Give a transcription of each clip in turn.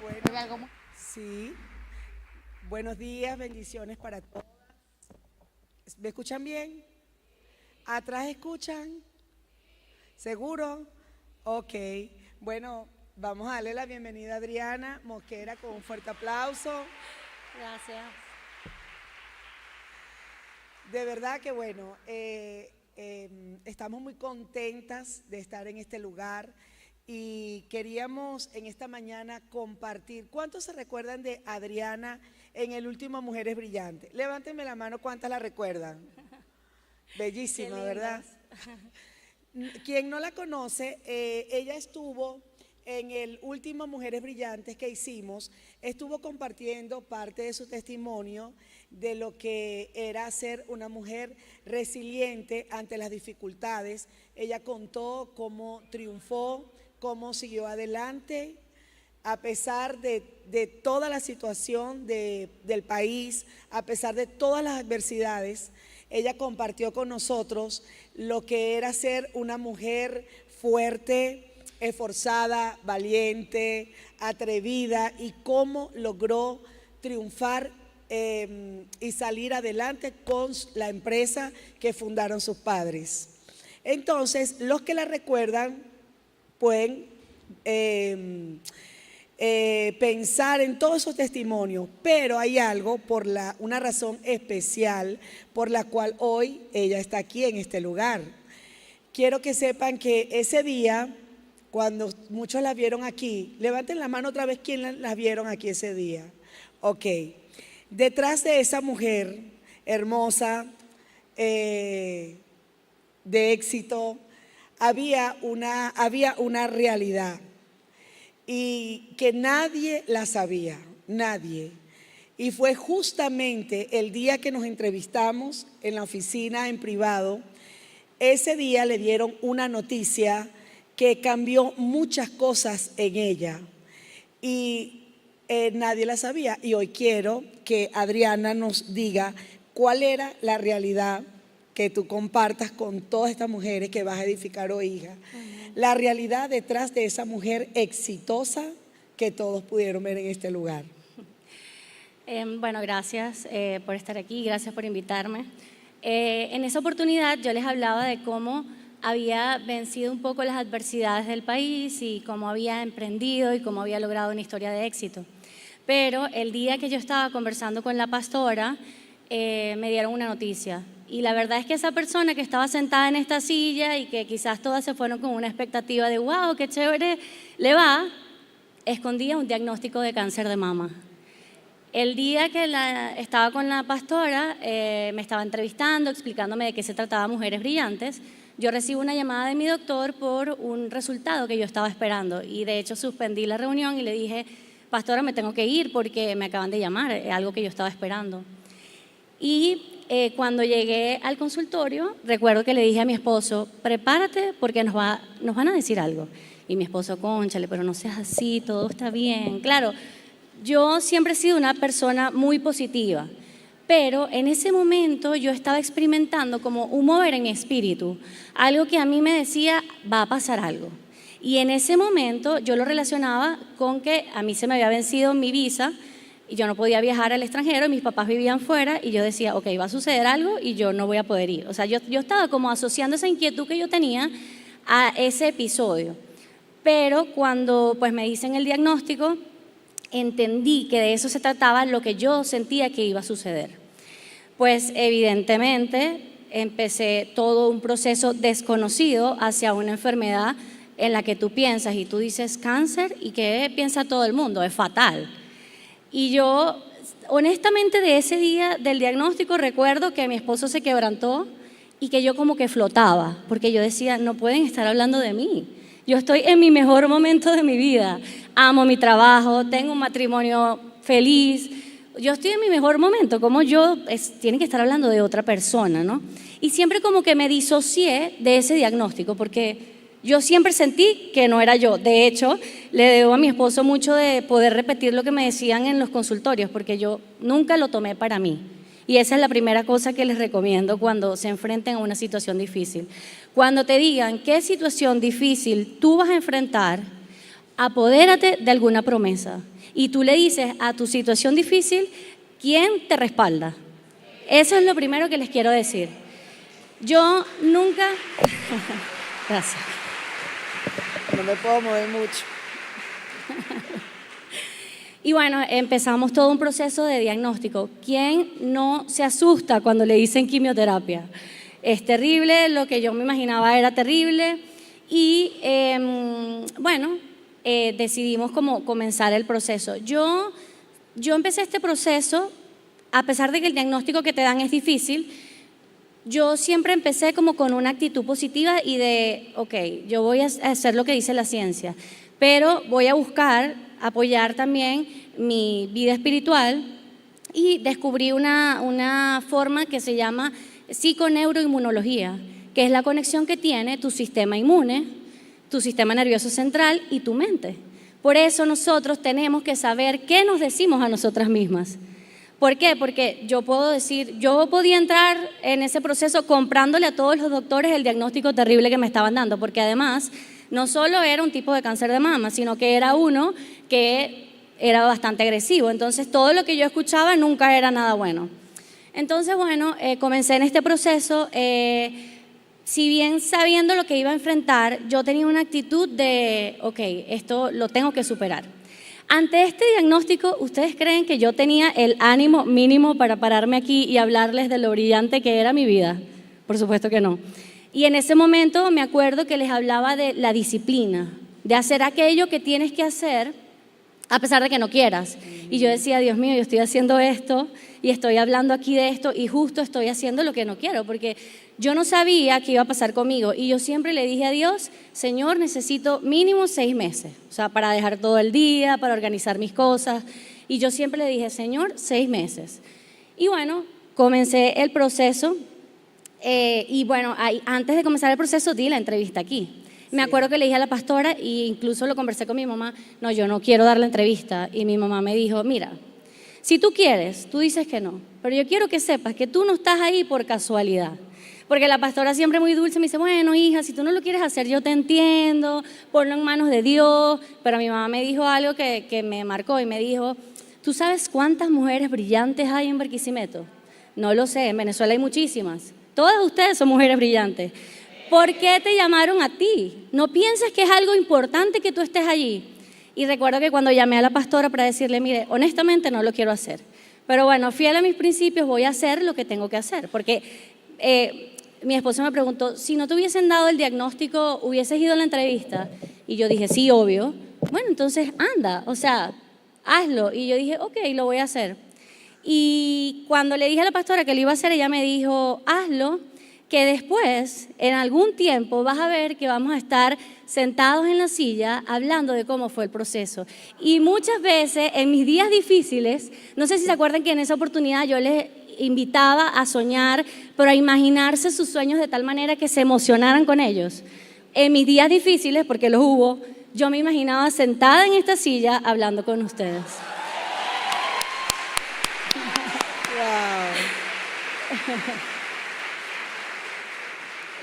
Bueno, Sí, buenos días, bendiciones para todos. ¿Me escuchan bien? ¿Atrás escuchan? ¿Seguro? Ok, bueno, vamos a darle la bienvenida a Adriana Mosquera con un fuerte aplauso. Gracias. De verdad que bueno, estamos muy contentas de estar en este lugar y queríamos en esta mañana compartir. ¿Cuántos se recuerdan de Adriana en el último Mujeres Brillantes? Levántenme la mano, ¿cuántas la recuerdan? Bellísima, ¿verdad? Quien no la conoce, ella estuvo en el último Mujeres Brillantes que hicimos, estuvo compartiendo parte de su testimonio de lo que era ser una mujer resiliente ante las dificultades. Ella contó cómo triunfó, cómo siguió adelante a pesar de toda la situación del país, a pesar de todas las adversidades. Ella compartió con nosotros lo que era ser una mujer fuerte, esforzada, valiente, atrevida y cómo logró triunfar y salir adelante con la empresa que fundaron sus padres. Entonces, los que la recuerdan pueden pensar en todos esos testimonios, pero hay algo una razón especial por la cual hoy ella está aquí en este lugar. Quiero que sepan que ese día, cuando muchos la vieron aquí, levanten la mano otra vez quienes la vieron aquí ese día. Ok, detrás de esa mujer hermosa, de éxito, había una realidad y que nadie la sabía, nadie. Y fue justamente el día que nos entrevistamos en la oficina en privado. Ese día le dieron una noticia que cambió muchas cosas en ella y nadie la sabía. Y hoy quiero que Adriana nos diga cuál era la realidad que tú compartas con todas estas mujeres que vas a edificar hoy, hija. La realidad detrás de esa mujer exitosa que todos pudieron ver en este lugar. Bueno, gracias por estar aquí, gracias por invitarme. En esa oportunidad yo les hablaba de cómo había vencido un poco las adversidades del país y cómo había emprendido y cómo había logrado una historia de éxito. Pero el día que yo estaba conversando con la pastora, me dieron una noticia. Y la verdad es que esa persona que estaba sentada en esta silla y que quizás todas se fueron con una expectativa de wow, qué chévere le va, escondía un diagnóstico de cáncer de mama. El día que estaba con la pastora, me estaba entrevistando, explicándome de qué se trataba Mujeres Brillantes. Yo recibo una llamada de mi doctor por un resultado que yo estaba esperando y de hecho suspendí la reunión y le dije, pastora, me tengo que ir porque me acaban de llamar, algo que yo estaba esperando. Y cuando llegué al consultorio, recuerdo que le dije a mi esposo, prepárate porque nos van a decir algo. Y mi esposo, cónchale, pero no seas así, todo está bien. Claro, yo siempre he sido una persona muy positiva, pero en ese momento yo estaba experimentando como un mover en espíritu, algo que a mí me decía, va a pasar algo. Y en ese momento yo lo relacionaba con que a mí se me había vencido mi visa y yo no podía viajar al extranjero, y mis papás vivían fuera y yo decía, ok, va a suceder algo y yo no voy a poder ir. O sea, yo estaba como asociando esa inquietud que yo tenía a ese episodio. Pero cuando pues me dicen el diagnóstico, entendí que de eso se trataba lo que yo sentía que iba a suceder. Pues evidentemente empecé todo un proceso desconocido hacia una enfermedad en la que tú piensas y tú dices cáncer y ¿qué piensa todo el mundo? Es fatal. Y yo, honestamente, de ese día del diagnóstico recuerdo que mi esposo se quebrantó y que yo como que flotaba, porque yo decía, no pueden estar hablando de mí. Yo estoy en mi mejor momento de mi vida, amo mi trabajo, tengo un matrimonio feliz, yo estoy en mi mejor momento, como tienen que estar hablando de otra persona, ¿no? Y siempre como que me disocié de ese diagnóstico, porque yo siempre sentí que no era yo. De hecho, le debo a mi esposo mucho de poder repetir lo que me decían en los consultorios, porque yo nunca lo tomé para mí. Y esa es la primera cosa que les recomiendo cuando se enfrenten a una situación difícil. Cuando te digan qué situación difícil tú vas a enfrentar, apodérate de alguna promesa. Y tú le dices a tu situación difícil, ¿quién te respalda? Eso es lo primero que les quiero decir. Yo nunca... Gracias. No me puedo mover mucho. Y bueno, empezamos todo un proceso de diagnóstico. ¿Quién no se asusta cuando le dicen quimioterapia? Es terrible, lo que yo me imaginaba era terrible. Y bueno, decidimos como comenzar el proceso. Yo empecé este proceso, a pesar de que el diagnóstico que te dan es difícil, yo siempre empecé como con una actitud positiva y de, ok, yo voy a hacer lo que dice la ciencia, pero voy a buscar apoyar también mi vida espiritual y descubrí una forma que se llama psiconeuroinmunología, que es la conexión que tiene tu sistema inmune, tu sistema nervioso central y tu mente. Por eso nosotros tenemos que saber qué nos decimos a nosotras mismas. ¿Por qué? Porque yo puedo decir, yo podía entrar en ese proceso comprándole a todos los doctores el diagnóstico terrible que me estaban dando, porque además no solo era un tipo de cáncer de mama, sino que era uno que era bastante agresivo. Entonces todo lo que yo escuchaba nunca era nada bueno. Entonces, bueno, comencé en este proceso. Si bien sabiendo lo que iba a enfrentar, yo tenía una actitud de, ok, esto lo tengo que superar. Ante este diagnóstico, ¿ustedes creen que yo tenía el ánimo mínimo para pararme aquí y hablarles de lo brillante que era mi vida? Por supuesto que no. Y en ese momento me acuerdo que les hablaba de la disciplina, de hacer aquello que tienes que hacer a pesar de que no quieras. Y yo decía, Dios mío, yo estoy haciendo esto y estoy hablando aquí de esto y justo estoy haciendo lo que no quiero, porque yo no sabía qué iba a pasar conmigo. Y yo siempre le dije a Dios, Señor, necesito mínimo 6 meses, o sea, para dejar todo el día, para organizar mis cosas. Y yo siempre le dije, Señor, 6 meses. Y bueno, comencé el proceso y bueno, antes de comenzar el proceso di la entrevista aquí. Me acuerdo que le dije a la pastora e incluso lo conversé con mi mamá, no, yo no quiero dar la entrevista. Y mi mamá me dijo, mira, si tú quieres, tú dices que no, pero yo quiero que sepas que tú no estás ahí por casualidad. Porque la pastora siempre muy dulce me dice, bueno, hija, si tú no lo quieres hacer, yo te entiendo, ponlo en manos de Dios. Pero mi mamá me dijo algo que me marcó y me dijo, ¿tú sabes cuántas mujeres brillantes hay en Barquisimeto? No lo sé, en Venezuela hay muchísimas. Todas ustedes son mujeres brillantes. ¿Por qué te llamaron a ti? No pienses que es algo importante que tú estés allí. Y recuerdo que cuando llamé a la pastora para decirle, mire, honestamente no lo quiero hacer. Pero bueno, fiel a mis principios, voy a hacer lo que tengo que hacer. Porque mi esposo me preguntó, si no te hubiesen dado el diagnóstico, ¿hubieses ido a la entrevista? Y yo dije, sí, obvio. Bueno, entonces anda, o sea, hazlo. Y yo dije, ok, lo voy a hacer. Y cuando le dije a la pastora que lo iba a hacer, ella me dijo, hazlo, que después, en algún tiempo, vas a ver que vamos a estar sentados en la silla hablando de cómo fue el proceso. Y muchas veces, en mis días difíciles, no sé si se acuerdan que en esa oportunidad yo les invitaba a soñar, pero a imaginarse sus sueños de tal manera que se emocionaran con ellos. En mis días difíciles, porque los hubo, yo me imaginaba sentada en esta silla hablando con ustedes. Wow.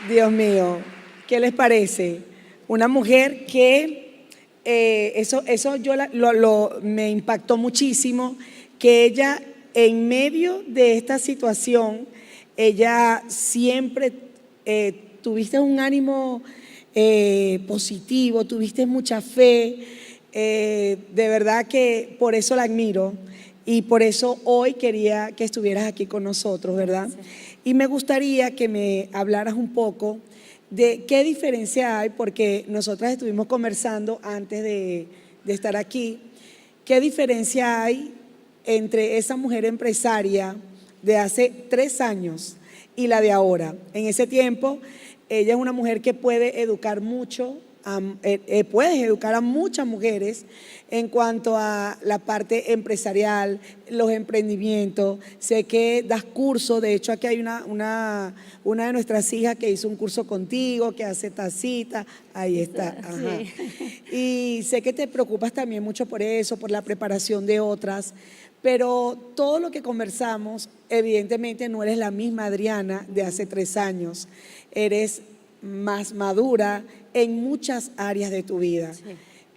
Dios mío, ¿qué les parece? Una mujer que eso yo me impactó muchísimo, que ella en medio de esta situación, ella siempre tuviste un ánimo positivo, tuviste mucha fe, de verdad que por eso la admiro y por eso hoy quería que estuvieras aquí con nosotros, ¿verdad? Sí. Y me gustaría que me hablaras un poco de qué diferencia hay, porque nosotras estuvimos conversando antes de estar aquí, qué diferencia hay entre esa mujer empresaria de hace 3 años y la de ahora. En ese tiempo, ella es una mujer que puede educar mucho, puedes educar a muchas mujeres en cuanto a la parte empresarial, los emprendimientos. Sé que das cursos, de hecho aquí hay una de nuestras hijas que hizo un curso contigo, que hace tacitas, ahí está. Ajá. Sí. Y sé que te preocupas también mucho por eso, por la preparación de otras, pero todo lo que conversamos, evidentemente no eres la misma Adriana de hace 3 años, eres más madura en muchas áreas de tu vida. Sí.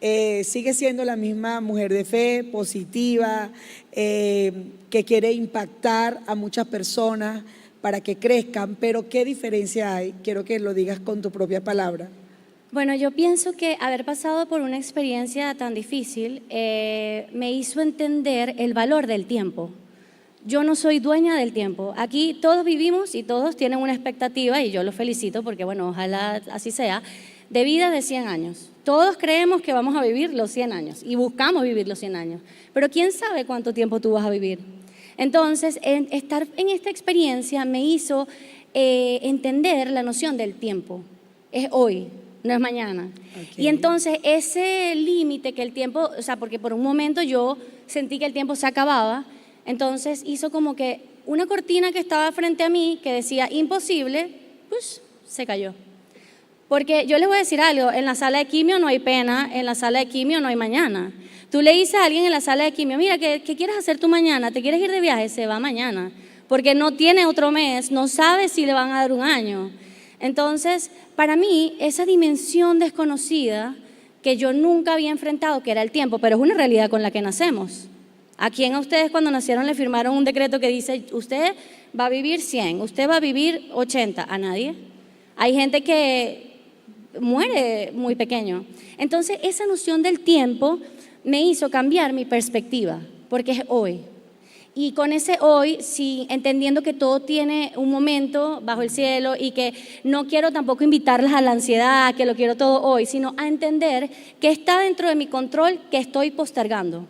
sigue siendo la misma mujer de fe, positiva, que quiere impactar a muchas personas para que crezcan, pero ¿qué diferencia hay? Quiero que lo digas con tu propia palabra. Bueno, yo pienso que haber pasado por una experiencia tan difícil me hizo entender el valor del tiempo. Yo no soy dueña del tiempo. Aquí todos vivimos y todos tienen una expectativa, y yo los felicito porque, bueno, ojalá así sea, de vida de 100 años. Todos creemos que vamos a vivir los 100 años y buscamos vivir los 100 años, pero ¿quién sabe cuánto tiempo tú vas a vivir? Entonces, estar en esta experiencia me hizo entender la noción del tiempo. Es hoy, no es mañana. Okay. Y entonces ese límite que el tiempo, o sea, porque por un momento yo sentí que el tiempo se acababa, entonces hizo como que una cortina que estaba frente a mí que decía imposible, pues se cayó. Porque yo les voy a decir algo, en la sala de quimio no hay pena, en la sala de quimio no hay mañana. Tú le dices a alguien en la sala de quimio, mira, ¿qué quieres hacer tú mañana? ¿Te quieres ir de viaje? Se va mañana, porque no tiene otro mes, no sabe si le van a dar un año. Entonces, para mí, esa dimensión desconocida que yo nunca había enfrentado, que era el tiempo, pero es una realidad con la que nacemos. ¿A quién a ustedes cuando nacieron le firmaron un decreto que dice, usted va a vivir 100, usted va a vivir 80? A nadie. Hay gente que muere muy pequeño. Entonces, esa noción del tiempo me hizo cambiar mi perspectiva, porque es hoy. Y con ese hoy, sí, entendiendo que todo tiene un momento bajo el cielo y que no quiero tampoco invitarlas a la ansiedad, que lo quiero todo hoy, sino a entender que está dentro de mi control, que estoy postergando.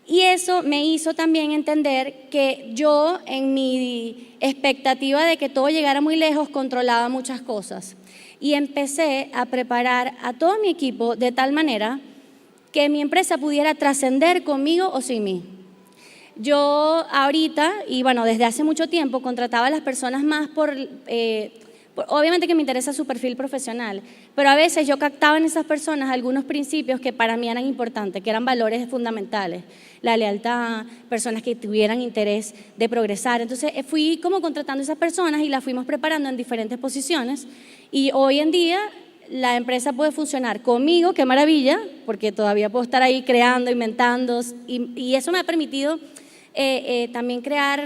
Y eso me hizo también entender que yo, en mi expectativa de que todo llegara muy lejos, controlaba muchas cosas. Y empecé a preparar a todo mi equipo de tal manera que mi empresa pudiera trascender conmigo o sin mí. Yo ahorita, y bueno, desde hace mucho tiempo, contrataba a las personas más obviamente que me interesa su perfil profesional, pero a veces yo captaba en esas personas algunos principios que para mí eran importantes, que eran valores fundamentales, la lealtad, personas que tuvieran interés de progresar. Entonces fui como contratando a esas personas y las fuimos preparando en diferentes posiciones, y hoy en día la empresa puede funcionar conmigo, qué maravilla, porque todavía puedo estar ahí creando, inventando, y eso me ha permitido también crear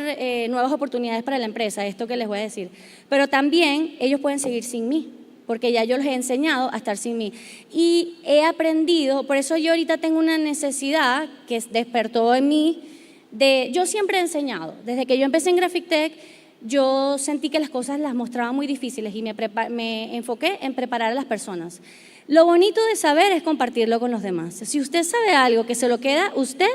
nuevas oportunidades para la empresa, esto que les voy a decir. Pero también ellos pueden seguir sin mí, porque ya yo les he enseñado a estar sin mí. Y he aprendido, por eso yo ahorita tengo una necesidad que despertó en mí, yo siempre he enseñado, desde que yo empecé en Graphic Tech, yo sentí que las cosas las mostraba muy difíciles y me enfoqué en preparar a las personas. Lo bonito de saber es compartirlo con los demás. Si usted sabe algo que se lo queda usted,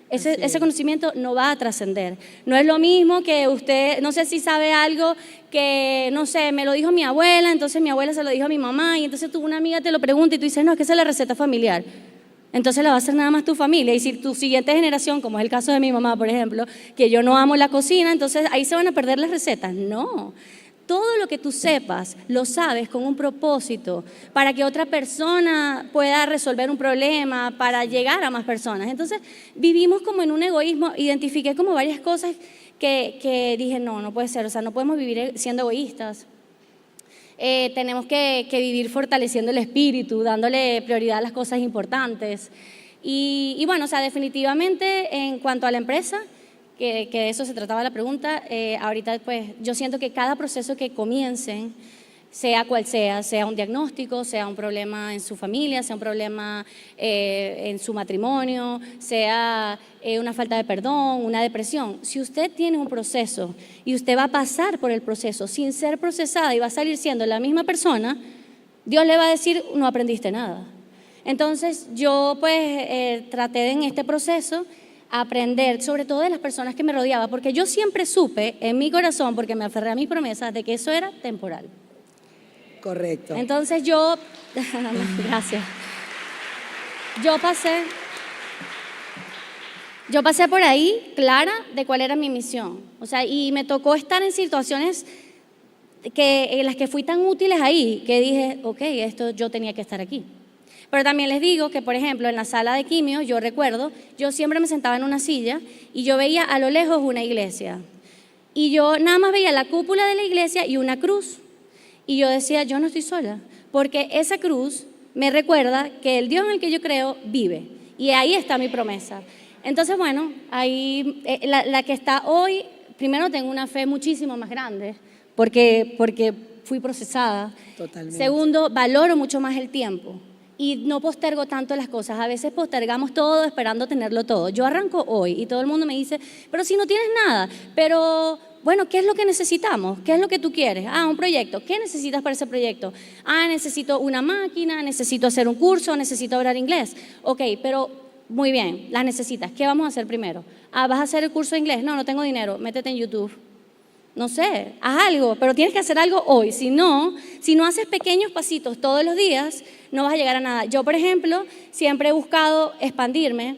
ese conocimiento no va a trascender. No es lo mismo que usted, no sé si sabe algo que, no sé, me lo dijo mi abuela, entonces mi abuela se lo dijo a mi mamá, y entonces una amiga te lo pregunta y tú dices, no, es que esa es la receta familiar. Entonces la va a hacer nada más tu familia, y si tu siguiente generación, como es el caso de mi mamá, por ejemplo, que yo no amo la cocina, entonces ahí se van a perder las recetas. No, todo lo que tú sepas, lo sabes con un propósito, para que otra persona pueda resolver un problema, para llegar a más personas. Entonces vivimos como en un egoísmo, identifiqué como varias cosas que dije, no puede ser, o sea, no podemos vivir siendo egoístas. Tenemos que vivir fortaleciendo el espíritu, dándole prioridad a las cosas importantes. Y bueno, o sea, definitivamente en cuanto a la empresa, que de eso se trataba la pregunta, ahorita pues yo siento que cada proceso que comiencen, sea cual sea un diagnóstico, sea un problema en su familia, sea un problema en su matrimonio, sea una falta de perdón, una depresión. Si usted tiene un proceso y usted va a pasar por el proceso sin ser procesada y va a salir siendo la misma persona, Dios le va a decir, no aprendiste nada. Entonces yo pues traté en este proceso aprender, sobre todo de las personas que me rodeaban, porque yo siempre supe en mi corazón, porque me aferré a mis promesas, de que eso era temporal. Correcto. Entonces gracias. Yo pasé por ahí clara de cuál era mi misión. O sea, y me tocó estar en situaciones en las que fui tan útiles ahí, que dije, ok, esto yo tenía que estar aquí. Pero también les digo que, por ejemplo, en la sala de quimio, yo recuerdo, yo siempre me sentaba en una silla y yo veía a lo lejos una iglesia. Y yo nada más veía la cúpula de la iglesia y una cruz. Y yo decía, yo no estoy sola, porque esa cruz me recuerda que el Dios en el que yo creo vive. Y ahí está mi promesa. Entonces, bueno, ahí la que está hoy, primero tengo una fe muchísimo más grande, porque fui procesada. Totalmente. Segundo, valoro mucho más el tiempo y no postergo tanto las cosas. A veces postergamos todo esperando tenerlo todo. Yo arranco hoy y todo el mundo me dice, pero si no tienes nada, pero bueno, ¿qué es lo que necesitamos? ¿Qué es lo que tú quieres? Ah, un proyecto. ¿Qué necesitas para ese proyecto? Ah, necesito una máquina, necesito hacer un curso, necesito hablar inglés. Ok, pero muy bien, las necesitas. ¿Qué vamos a hacer primero? Ah, ¿vas a hacer el curso de inglés? No, no tengo dinero. Métete en YouTube. No sé, haz algo, pero tienes que hacer algo hoy. Si no haces pequeños pasitos todos los días, no vas a llegar a nada. Yo, por ejemplo, siempre he buscado expandirme,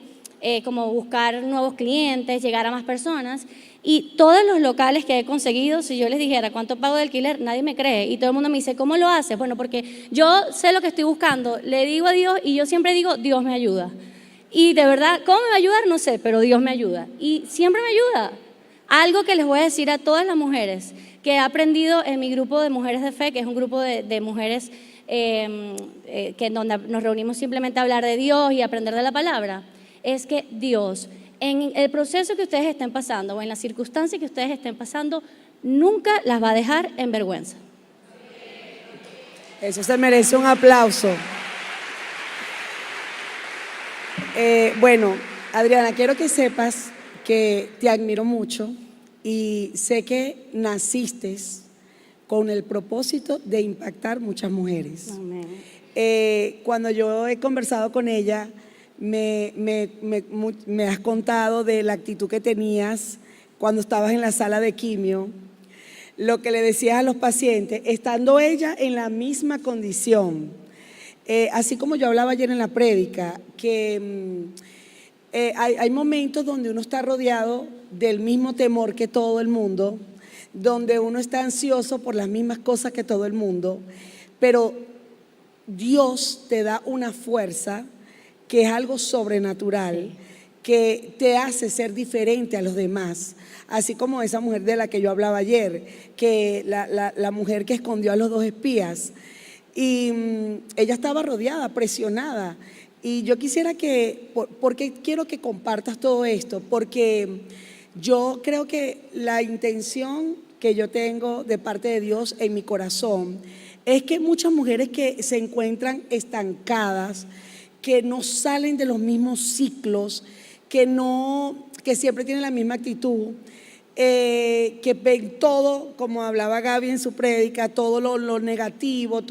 como buscar nuevos clientes, llegar a más personas. Y todos los locales que he conseguido, si yo les dijera cuánto pago de alquiler, nadie me cree. Y todo el mundo me dice, ¿cómo lo haces? Bueno, porque yo sé lo que estoy buscando, le digo a Dios y yo siempre digo, Dios me ayuda. Y de verdad, ¿cómo me va a ayudar? No sé, pero Dios me ayuda. Y siempre me ayuda. Algo que les voy a decir a todas las mujeres que he aprendido en mi grupo de mujeres de fe, que es un grupo de mujeres que en donde nos reunimos simplemente a hablar de Dios y aprender de la palabra, es que Dios, en el proceso que ustedes estén pasando o en las circunstancias que ustedes estén pasando, nunca las va a dejar en vergüenza. Eso se merece un aplauso. Bueno, Adriana, quiero que sepas que te admiro mucho y sé que naciste con el propósito de impactar muchas mujeres. Amén. Cuando yo he conversado con ella, me has contado de la actitud que tenías cuando estabas en la sala de quimio, lo que le decías a los pacientes, estando ella en la misma condición. Así como yo hablaba ayer en la prédica, que hay momentos donde uno está rodeado del mismo temor que todo el mundo, donde uno está ansioso por las mismas cosas que todo el mundo, pero Dios te da una fuerza que es algo sobrenatural, sí, que te hace ser diferente a los demás, así como esa mujer de la que yo hablaba ayer, que la mujer que escondió a los 2 espías, y ella estaba rodeada, presionada. Y yo quisiera porque quiero que compartas todo esto, porque yo creo que la intención que yo tengo de parte de Dios en mi corazón es que muchas mujeres que se encuentran estancadas, que no salen de los mismos ciclos, que siempre tienen la misma actitud, que ven todo, como hablaba Gaby en su prédica, todo lo negativo,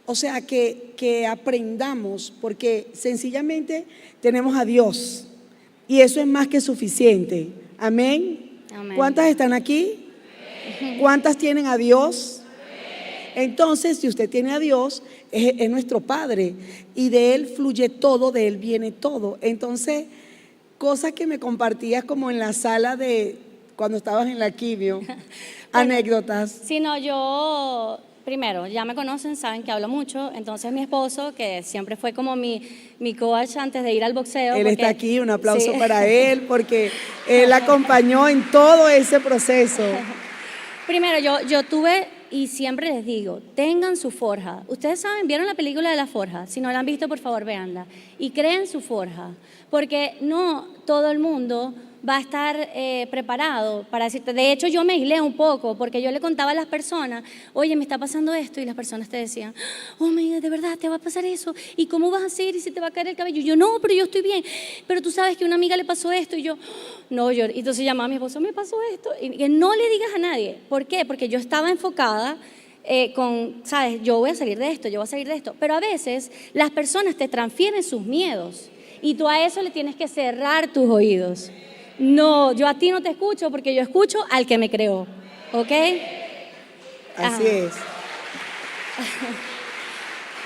o sea, que aprendamos, porque sencillamente tenemos a Dios y eso es más que suficiente. Amén. Amén. ¿Cuántas están aquí? ¿Cuántas tienen a Dios? Entonces, si usted tiene a Dios, es nuestro Padre y de Él fluye todo, de Él viene todo. Entonces, cosas que me compartías como en la sala de cuando estabas en la quimio, bueno, anécdotas. Sí, no, yo primero, ya me conocen, saben que hablo mucho, entonces mi esposo, que siempre fue como mi coach antes de ir al boxeo. Él está aquí, un aplauso, sí, para él, porque él acompañó en todo ese proceso. Primero, yo tuve, y siempre les digo, tengan su forja. Ustedes saben, ¿vieron la película de La Forja? Si no la han visto, por favor, véanla. Y creen su forja, porque no todo el mundo va a estar preparado para decirte. De hecho, yo me aislé un poco porque yo le contaba a las personas, oye, me está pasando esto, y las personas te decían, oh, de verdad, te va a pasar eso, ¿y cómo vas a hacer? ¿Y se te va a caer el cabello? Y yo, no, pero yo estoy bien, pero tú sabes que a una amiga le pasó esto, y yo, no, y entonces llamaba a mi esposo, me pasó esto, y que no le digas a nadie. ¿Por qué? Porque yo estaba enfocada ¿sabes? Yo voy a salir de esto, yo voy a salir de esto, pero a veces las personas te transfieren sus miedos y tú a eso le tienes que cerrar tus oídos. No, yo a ti no te escucho porque yo escucho al que me creó, ¿ok? Así es.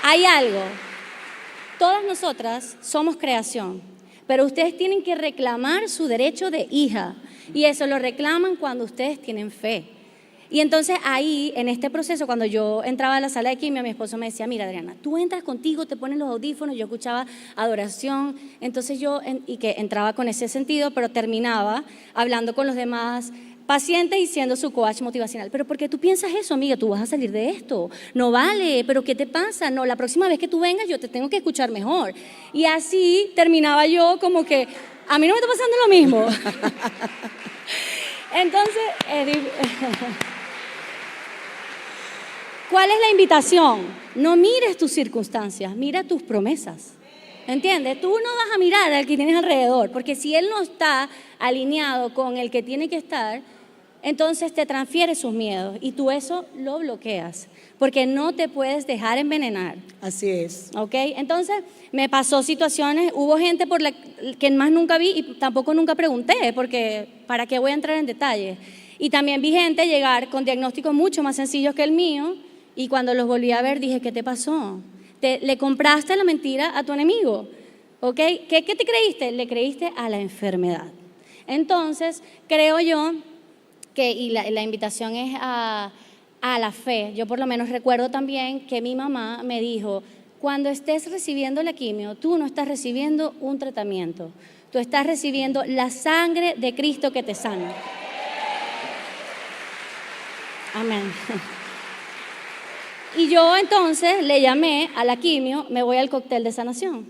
Hay algo, todas nosotras somos creación, pero ustedes tienen que reclamar su derecho de hija y eso lo reclaman cuando ustedes tienen fe. Y entonces ahí, en este proceso, cuando yo entraba a la sala de quimio, mi esposo me decía, mira, Adriana, tú entras contigo, te pones los audífonos, yo escuchaba adoración, entonces y que entraba con ese sentido, pero terminaba hablando con los demás, pacientes y siendo su coach motivacional. Pero ¿por qué tú piensas eso, amiga? Tú vas a salir de esto. No vale, pero ¿qué te pasa? No, la próxima vez que tú vengas yo te tengo que escuchar mejor. Y así terminaba yo como que, a mí no me está pasando lo mismo. Entonces, ¿cuál es la invitación? No mires tus circunstancias, mira tus promesas. ¿Entiendes? Tú no vas a mirar al que tienes alrededor, porque si él no está alineado con el que tiene que estar, entonces te transfiere sus miedos y tú eso lo bloqueas, porque no te puedes dejar envenenar. Así es. ¿Ok? Entonces me pasó situaciones, hubo gente por la que más nunca vi y tampoco nunca pregunté, porque ¿para qué voy a entrar en detalles? Y también vi gente llegar con diagnósticos mucho más sencillos que el mío y cuando los volví a ver dije, ¿qué te pasó? Le compraste la mentira a tu enemigo, ¿ok? ¿Qué te creíste? Le creíste a la enfermedad. Entonces, creo yo que, y la invitación es a la fe. Yo por lo menos recuerdo también que mi mamá me dijo, cuando estés recibiendo la quimio, tú no estás recibiendo un tratamiento, tú estás recibiendo la sangre de Cristo que te sana. Amén. Y yo entonces le llamé a la quimio, me voy al cóctel de sanación.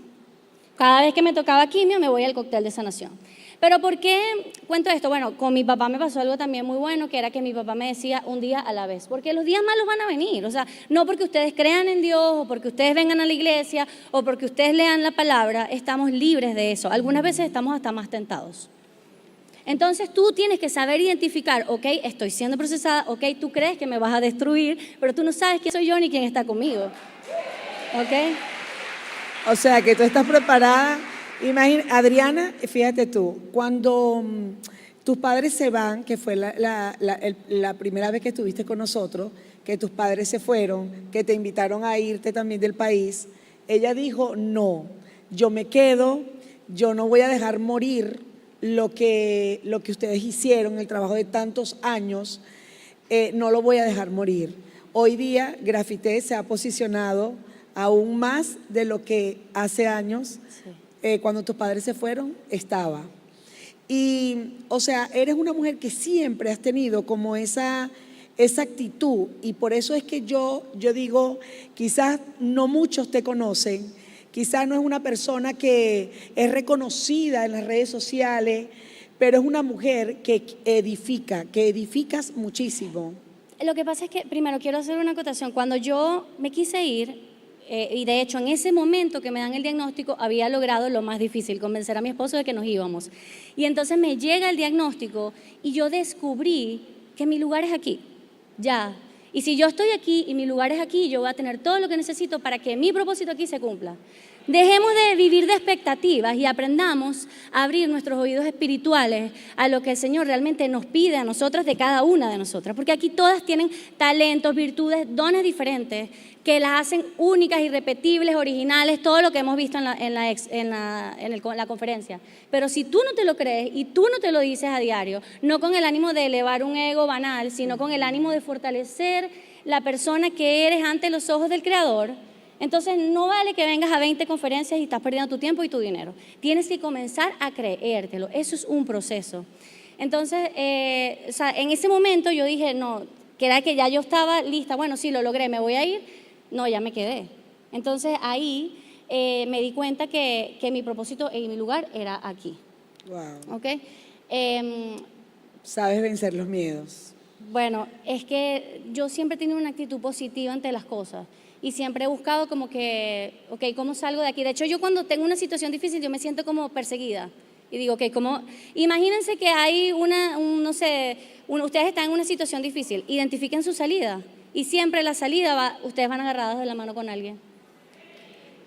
Cada vez que me tocaba quimio, me voy al cóctel de sanación. ¿Pero por qué cuento esto? Bueno, con mi papá me pasó algo también muy bueno, que era que mi papá me decía un día a la vez, porque los días malos van a venir, o sea, no porque ustedes crean en Dios, o porque ustedes vengan a la iglesia, o porque ustedes lean la palabra, estamos libres de eso. Algunas veces estamos hasta más tentados. Entonces tú tienes que saber identificar, ok, estoy siendo procesada, ok, tú crees que me vas a destruir, pero tú no sabes quién soy yo ni quién está conmigo, ok. O sea, que tú estás preparada. Imagina, Adriana, fíjate tú, cuando tus padres se van, que fue la primera vez que estuviste con nosotros, que tus padres se fueron, que te invitaron a irte también del país, ella dijo, no, yo me quedo, yo no voy a dejar morir lo que ustedes hicieron, el trabajo de tantos años, no lo voy a dejar morir. Hoy día Grafité se ha posicionado aún más de lo que hace años, sí. Cuando tus padres se fueron, estaba. Y, o sea, eres una mujer que siempre has tenido como esa actitud y por eso es que yo digo, quizás no muchos te conocen, quizás no es una persona que es reconocida en las redes sociales, pero es una mujer que edifica, que edificas muchísimo. Lo que pasa es que, primero, quiero hacer una acotación. Cuando yo me quise ir, y de hecho en ese momento que me dan el diagnóstico, había logrado lo más difícil, convencer a mi esposo de que nos íbamos. Y entonces me llega el diagnóstico y yo descubrí que mi lugar es aquí, ya. Y si yo estoy aquí y mi lugar es aquí, yo voy a tener todo lo que necesito para que mi propósito aquí se cumpla. Dejemos de vivir de expectativas y aprendamos a abrir nuestros oídos espirituales a lo que el Señor realmente nos pide a nosotras, de cada una de nosotras, porque aquí todas tienen talentos, virtudes, dones diferentes que las hacen únicas, irrepetibles, originales, todo lo que hemos visto en la conferencia. Pero si tú no te lo crees y tú no te lo dices a diario, no con el ánimo de elevar un ego banal, sino con el ánimo de fortalecer la persona que eres ante los ojos del Creador, entonces no vale que vengas a 20 conferencias y estás perdiendo tu tiempo y tu dinero. Tienes que comenzar a creértelo. Eso es un proceso. Entonces, o sea, en ese momento yo dije, no, que era que ya yo estaba lista. Bueno, sí, lo logré, me voy a ir. No, ya me quedé. Entonces ahí me di cuenta que mi propósito y mi lugar era aquí. Wow. ¿Ok? Sabes vencer los miedos. Bueno, es que yo siempre he tenido una actitud positiva ante las cosas. Y siempre he buscado como que, ok, ¿cómo salgo de aquí? De hecho, yo cuando tengo una situación difícil, yo me siento como perseguida. Y digo, ok, ¿cómo? Imagínense que hay ustedes están en una situación difícil, identifiquen su salida. Y siempre la salida, ustedes van agarrados de la mano con alguien.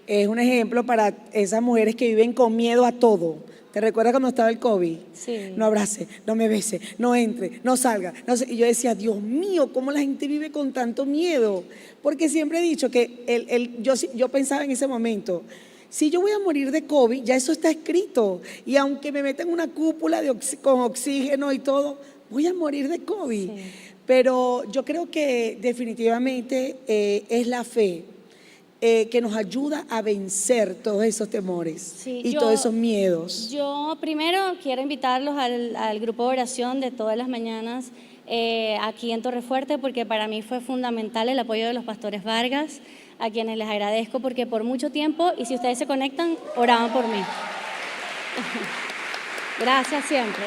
Es un ejemplo para esas mujeres que viven con miedo a todo. ¿Te recuerdas cuando estaba el COVID? Sí. No abrace, no me bese, no entre, no salga. No sé. Y yo decía, Dios mío, ¿cómo la gente vive con tanto miedo? Porque siempre he dicho que yo pensaba en ese momento, si yo voy a morir de COVID, ya eso está escrito. Y aunque me metan una cúpula con oxígeno y todo, voy a morir de COVID. Sí. Pero yo creo que definitivamente es la fe. que nos ayuda a vencer todos esos temores Sí, y todos esos miedos. Yo primero quiero invitarlos al grupo de oración de todas las mañanas aquí en Torrefuerte, porque para mí fue fundamental el apoyo de los pastores Vargas, a quienes les agradezco porque por mucho tiempo, y si ustedes se conectan, oraban por mí. Gracias siempre.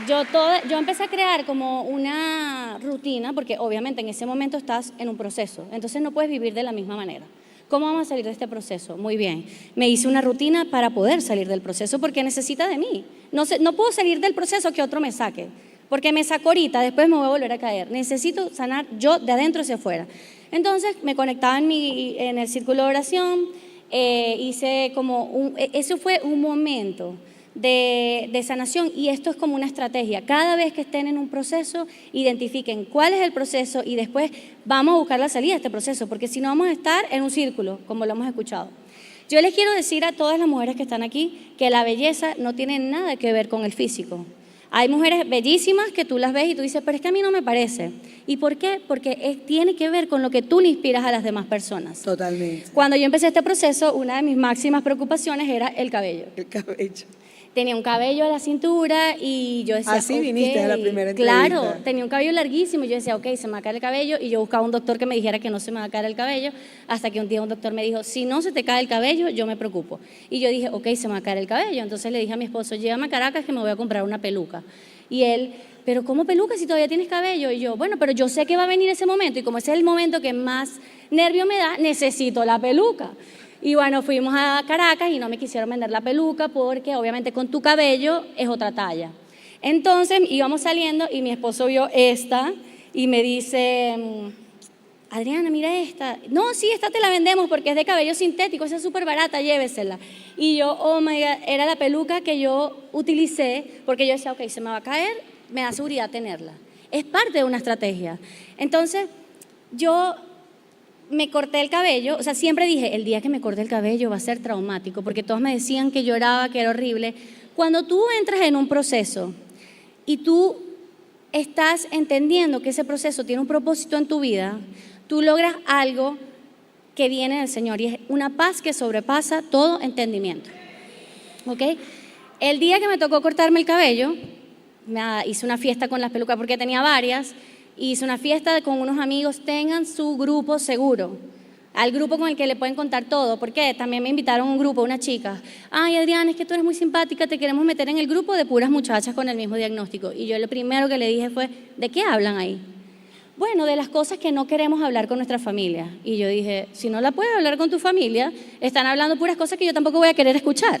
Yo empecé a crear como una rutina, porque obviamente en ese momento estás en un proceso, entonces no puedes vivir de la misma manera. ¿Cómo vamos a salir de este proceso? Muy bien, me hice una rutina para poder salir del proceso porque necesita de mí. No puedo salir del proceso que otro me saque, porque me sacó ahorita, después me voy a volver a caer. Necesito sanar yo de adentro hacia afuera. Entonces me conectaba en el círculo de oración, hice como eso fue un momento de sanación, y esto es como una estrategia. Cada vez que estén en un proceso, identifiquen cuál es el proceso y después vamos a buscar la salida de este proceso, porque si no vamos a estar en un círculo, como lo hemos escuchado. Yo les quiero decir a todas las mujeres que están aquí que la belleza no tiene nada que ver con el físico. Hay mujeres bellísimas que tú las ves y tú dices, pero es que a mí no me parece. ¿Y por qué? Porque tiene que ver con lo que tú le inspiras a las demás personas. Totalmente. Cuando yo empecé este proceso, una de mis máximas preocupaciones era el cabello. El cabello. Tenía un cabello a la cintura y yo decía, Así viniste a la primera entrevista. Claro, tenía un cabello larguísimo y yo decía, ok, se me va a caer el cabello, y yo buscaba un doctor que me dijera que no se me va a caer el cabello, hasta que un día un doctor me dijo, si no se te cae el cabello, yo me preocupo. Y yo dije, ok, se me va a caer el cabello. Entonces le dije a mi esposo, llévame a Caracas que me voy a comprar una peluca. Y él, pero ¿cómo peluca si todavía tienes cabello? Y yo, bueno, pero yo sé que va a venir ese momento, y como ese es el momento que más nervio me da, necesito la peluca. Y bueno, fuimos a Caracas y no me quisieron vender la peluca porque obviamente con tu cabello es otra talla. Entonces íbamos saliendo y mi esposo vio esta y me dice, Adriana, mira esta. No, sí, esta te la vendemos porque es de cabello sintético, esa es súper barata, llévesela. Y yo, oh my God, era la peluca que yo utilicé porque yo decía, ok, se me va a caer, me da seguridad tenerla. Es parte de una estrategia. Entonces, yo me corté el cabello, o sea, siempre dije, el día que me corte el cabello va a ser traumático, porque todos me decían que lloraba, que era horrible. Cuando tú entras en un proceso y tú estás entendiendo que ese proceso tiene un propósito en tu vida, tú logras algo que viene del Señor, y es una paz que sobrepasa todo entendimiento. ¿Ok? El día que me tocó cortarme el cabello, hice una fiesta con las pelucas porque tenía varias. Hice una fiesta con unos amigos. Tengan su grupo seguro, al grupo con el que le pueden contar todo, porque también me invitaron a un grupo, una chica, ay Adriana, es que tú eres muy simpática, te queremos meter en el grupo de puras muchachas con el mismo diagnóstico. Y yo lo primero que le dije fue, ¿de qué hablan ahí? Bueno, de las cosas que no queremos hablar con nuestra familia. Y yo dije, si no la puedes hablar con tu familia, están hablando puras cosas que yo tampoco voy a querer escuchar.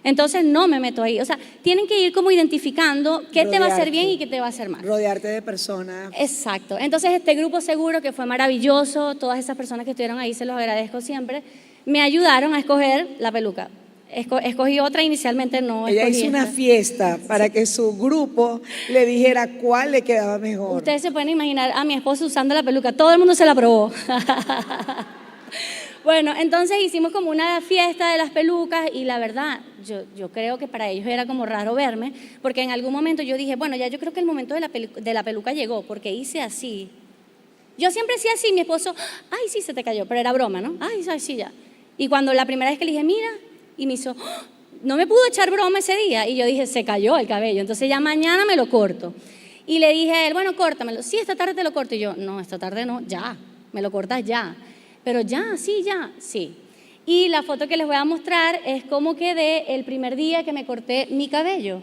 Entonces no me meto ahí. O sea, tienen que ir como identificando qué te va a hacer bien y qué te va a hacer mal. Rodearte de personas. Exacto. Entonces este grupo seguro, que fue maravilloso, todas esas personas que estuvieron ahí, se los agradezco siempre, me ayudaron a escoger la peluca. Escogí otra, inicialmente no escogí. Ella hizo una esta fiesta para que su grupo le dijera cuál le quedaba mejor. Ustedes se pueden imaginar a mi esposo usando la peluca, todo el mundo se la probó. Bueno, entonces hicimos como una fiesta de las pelucas, y la verdad, yo creo que para ellos era como raro verme, porque en algún momento yo dije, bueno, ya yo creo que el momento de la peluca llegó, porque hice así. Yo siempre hacía así, mi esposo, ay, sí, se te cayó, pero era broma, ¿no? Ay, sí, ya. Y cuando la primera vez que le dije, mira, y me hizo, no me pudo echar broma ese día, y yo dije, se cayó el cabello, entonces ya mañana me lo corto. Y le dije a él, bueno, córtamelo. Sí, esta tarde te lo corto. Y yo, no, esta tarde no, ya, me lo cortas ya. Pero ya, sí. Y la foto que les voy a mostrar es cómo quedé el primer día que me corté mi cabello.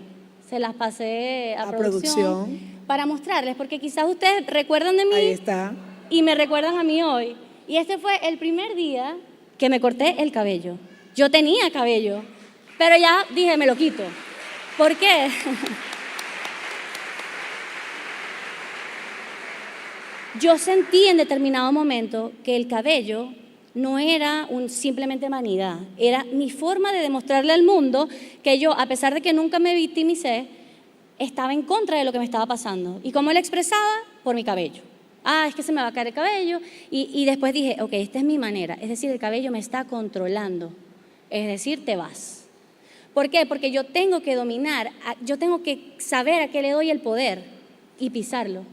Se las pasé a producción para mostrarles, porque quizás ustedes recuerdan de mí. Ahí está. Y me recuerdan a mí hoy. Y este fue el primer día que me corté el cabello. Yo tenía cabello, pero ya dije, me lo quito. ¿Por qué? Yo sentí en determinado momento que el cabello no era simplemente vanidad, era mi forma de demostrarle al mundo que yo, a pesar de que nunca me victimicé, estaba en contra de lo que me estaba pasando. ¿Y cómo lo expresaba? Por mi cabello. Es que se me va a caer el cabello. Y después dije, ok, esta es mi manera. Es decir, el cabello me está controlando. Es decir, te vas. ¿Por qué? Porque yo tengo que dominar, yo tengo que saber a qué le doy el poder y pisarlo.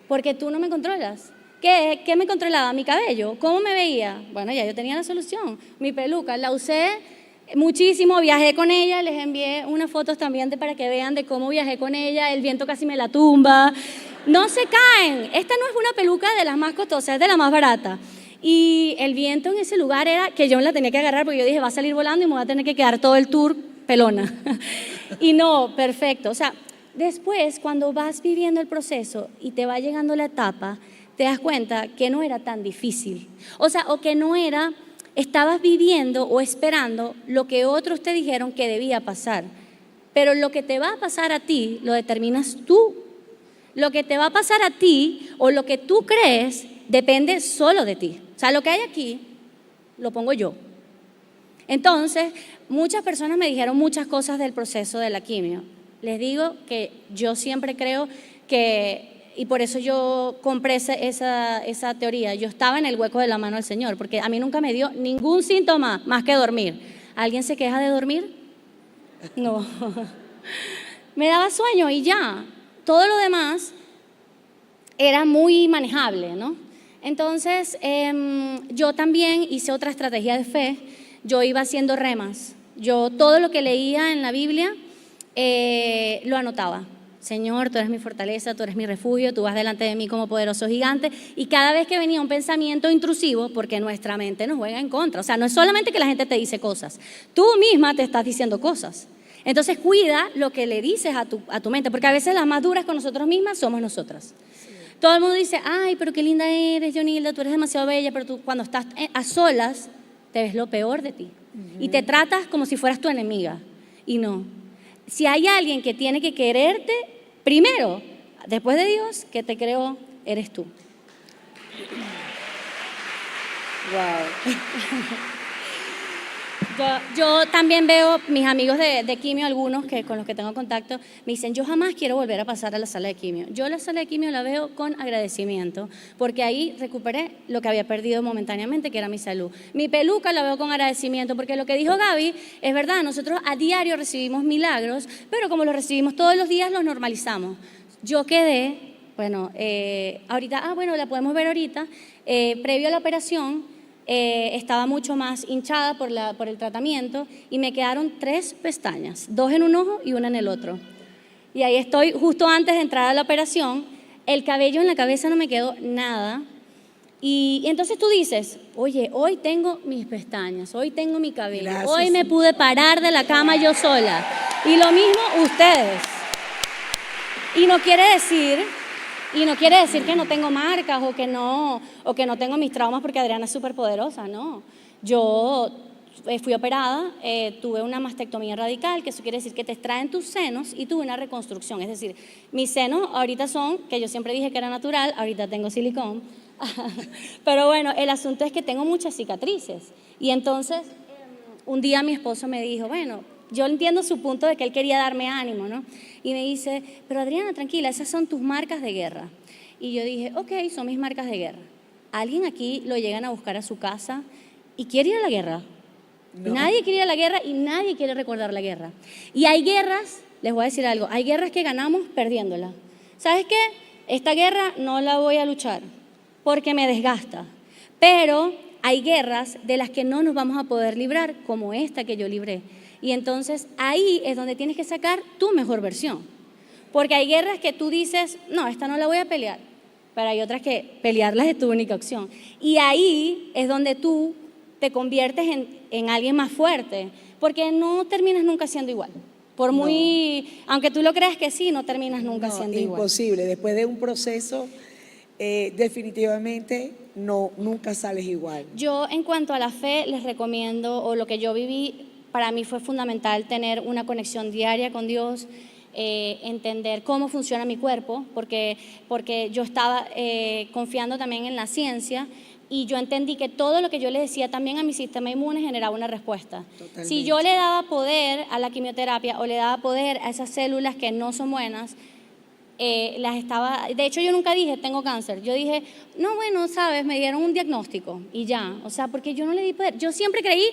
Porque tú no me controlas. ¿Qué me controlaba? Mi cabello. ¿Cómo me veía? Bueno, ya yo tenía la solución. Mi peluca, la usé muchísimo, viajé con ella, les envié unas fotos también para que vean de cómo viajé con ella, el viento casi me la tumba. No se caen. Esta no es una peluca de las más costosas, es de la más barata. Y el viento en ese lugar era que yo me la tenía que agarrar porque yo dije, va a salir volando y me voy a tener que quedar todo el tour pelona. Y no, perfecto. O sea, después cuando vas viviendo el proceso y te va llegando la etapa, te das cuenta que no era tan difícil. O sea, o que no era, estabas viviendo o esperando lo que otros te dijeron que debía pasar. Pero lo que te va a pasar a ti lo determinas tú. Lo que te va a pasar a ti o lo que tú crees depende solo de ti. O sea, lo que hay aquí lo pongo yo. Entonces, muchas personas me dijeron muchas cosas del proceso de la quimio. Les digo que yo siempre creo que, y por eso yo compré esa teoría, yo estaba en el hueco de la mano del Señor, porque a mí nunca me dio ningún síntoma más que dormir. ¿Alguien se queja de dormir? No. Me daba sueño y ya. Todo lo demás era muy manejable, ¿no? Entonces, yo también hice otra estrategia de fe. Yo iba haciendo remas. Yo todo lo que leía en la Biblia lo anotaba. Señor, tú eres mi fortaleza, tú eres mi refugio, tú vas delante de mí como poderoso gigante. Y cada vez que venía un pensamiento intrusivo, porque nuestra mente nos juega en contra. O sea, no es solamente que la gente te dice cosas, tú misma te estás diciendo cosas. Entonces, cuida lo que le dices a tu mente, porque a veces las más duras con nosotros mismas somos nosotras. Todo el mundo dice, ay, pero qué linda eres, Yonilda, tú eres demasiado bella, pero tú cuando estás a solas te ves lo peor de ti. Y te tratas como si fueras tu enemiga. Y no. Si hay alguien que tiene que quererte, primero, después de Dios, que te creó, eres tú. Wow. Yo también veo mis amigos de quimio, algunos con los que tengo contacto, me dicen, yo jamás quiero volver a pasar a la sala de quimio. Yo la sala de quimio la veo con agradecimiento, porque ahí recuperé lo que había perdido momentáneamente, que era mi salud. Mi peluca la veo con agradecimiento, porque lo que dijo Gaby es verdad, nosotros a diario recibimos milagros, pero como los recibimos todos los días, los normalizamos. Yo quedé, bueno, ahorita, bueno, la podemos ver ahorita, previo a la operación, estaba mucho más hinchada por el tratamiento y me quedaron 3 pestañas, 2 en un ojo y 1 en el otro. Y ahí estoy justo antes de entrar a la operación, el cabello en la cabeza no me quedó nada. Y entonces tú dices, oye, hoy tengo mis pestañas, hoy tengo mi cabello, gracias, hoy me pude parar de la cama yo sola. Y lo mismo ustedes. Y no quiere decir que no tengo marcas o que no tengo mis traumas porque Adriana es súper poderosa, no. Yo fui operada, tuve una mastectomía radical, que eso quiere decir que te extraen tus senos y tuve una reconstrucción. Es decir, mis senos ahorita son, que yo siempre dije que era natural, ahorita tengo silicón. Pero bueno, el asunto es que tengo muchas cicatrices. Y entonces, un día mi esposo me dijo, bueno, yo entiendo su punto de que él quería darme ánimo, ¿no? Y me dice, pero Adriana, tranquila, esas son tus marcas de guerra. Y yo dije, ok, son mis marcas de guerra. ¿Alguien aquí lo llegan a buscar a su casa y quiere ir a la guerra? No. Nadie quiere ir a la guerra y nadie quiere recordar la guerra. Y hay guerras, les voy a decir algo, hay guerras que ganamos perdiéndola. ¿Sabes qué? Esta guerra no la voy a luchar porque me desgasta. Pero hay guerras de las que no nos vamos a poder librar, como esta que yo libré. Y entonces ahí es donde tienes que sacar tu mejor versión. Porque hay guerras que tú dices, no, esta no la voy a pelear. Pero hay otras que pelearlas es tu única opción. Y ahí es donde tú te conviertes en alguien más fuerte. Porque no terminas nunca siendo igual. Por muy, aunque tú lo creas que sí, no terminas nunca siendo igual. Imposible. Después de un proceso, definitivamente nunca sales igual. Yo en cuanto a la fe les recomiendo, o lo que yo viví, para mí fue fundamental tener una conexión diaria con Dios, entender cómo funciona mi cuerpo, porque yo estaba confiando también en la ciencia y yo entendí que todo lo que yo le decía también a mi sistema inmune generaba una respuesta. Totalmente. Si yo le daba poder a la quimioterapia o le daba poder a esas células que no son buenas, de hecho yo nunca dije tengo cáncer, yo dije no, bueno, sabes, me dieron un diagnóstico y ya, o sea, porque yo no le di poder, yo siempre creí